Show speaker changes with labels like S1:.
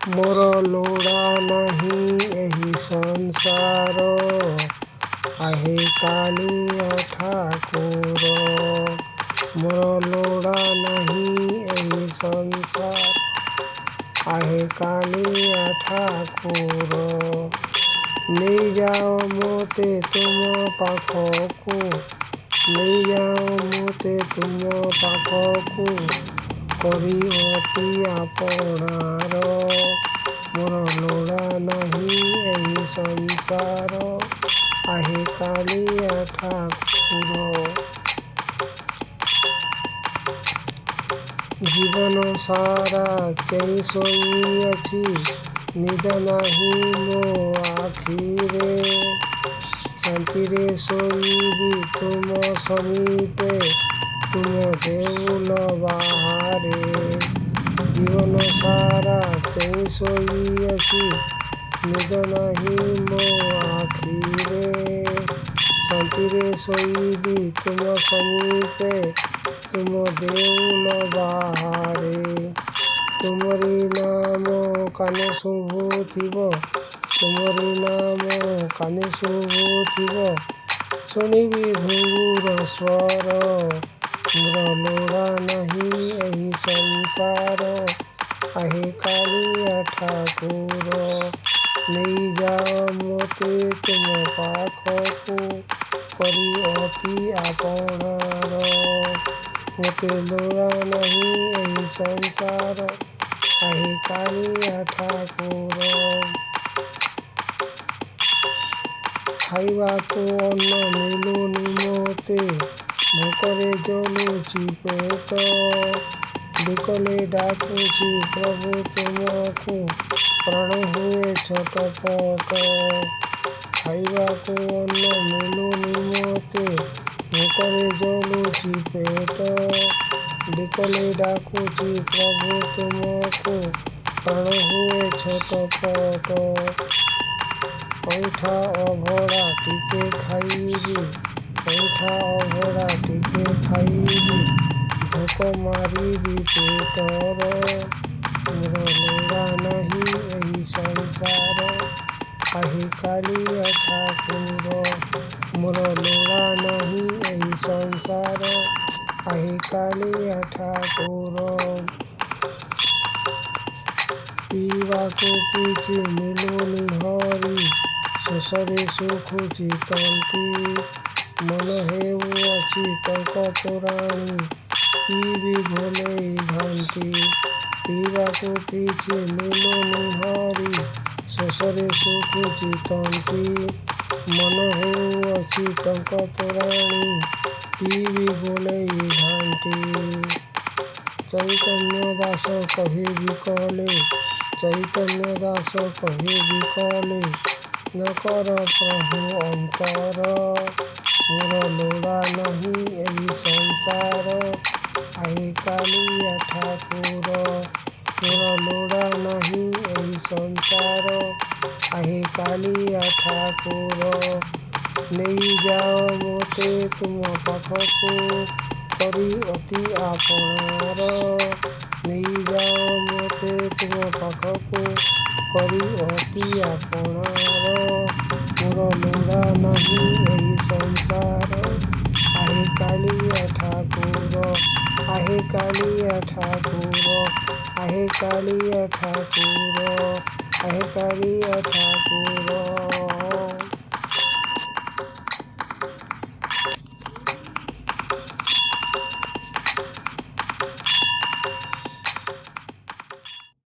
S1: मोर लोड़ा नहीं एही संसार, आहे कालिया ठाकुर। मोर लोड़ा नहीं एही संसार, आहे कालिया ठाकुर। नहीं जाओ मोते तुम पाखकु, नहीं जाओ मोते तुम पाखकु, करी अति आपणार। मोर लोड़ा नहीं एही संसार, आहे कालिया ठाकुर। जीवन सारा चेई शोइअछि, निद नाही मो आखिरे। शांतिरे शोइबी तुम समीपे, तुम देउल बाहारे। जीवन सारा चेई शोइअछि, निद नाही मो आखिरे। शांतिरे शोइबी तुम समीपे, तुम देउल बाहारे। तुमरी नाम काने शुभुथिब, तुमरी नाम काने शुभुथिब, शुणिबी घुंघुर स्वर। मोर लोड़ा नहीं एही संसार, आहे कालिया ठाकुर। नहीं जाओ मोते तुम पाखकु, करी अति आपणार। मोते लोड़ा नहीं एही संसार, आहे कालिया ठाकुर। खाइबाकु अन्न मिलुनि मोते, भोकरे जलुछि पेट। बिकले डाकुछि प्रभु तुमकु, प्राण हुए छटपट। खाइबाकु अन्न मिलुनि मोते, भोकरे जलुछि पेट। बिकले डाकुछि प्रभु तुमकु, प्राण हुए छटपट। पैठा अभड़ा टिके खाइबी, पैठा अभड़ा टिके खाइबी, भोक मारिबी पेटर। मोर लोड़ा नहीं एही संसार, आहे कालिया ठाकुर। मोर लोड़ा नहीं एही संसार, आहे कालिया ठाकुर। पीवाकु किछि मिलुनि हरि, शोषरे सुखुछि तंती। मन हेउअछि टंक तोराणी, पीबी घोलेई घांटी। पीवाकु किछि मिलुनि हरि, शोषरे सुखुछि तंती। मन हेउअछि टंक तोराणी, पीबी घोलेई घांटी। चैतन्य दास कहे बिकले, चैतन्य दास कहे बिकले, न कर प्रभु अंतर। मोर लोड़ा नहीं एही संसार, आहे कालिया ठाकुर। मोर लोड़ा नहीं एही संसार, आहे कालिया ठाकुर। नहीं जाओ मोते तुम पाखकु, करी अति आपणार। नहीं जाओ मोते तुम पाखकु, करी अति आपणार। मोर लोड़ा नहीं एही संसार, आहे कालिया ठाकुर। आहे कालिया ठाकुर, आहे कालिया ठाकुर, आहे कालिया ठाकुर।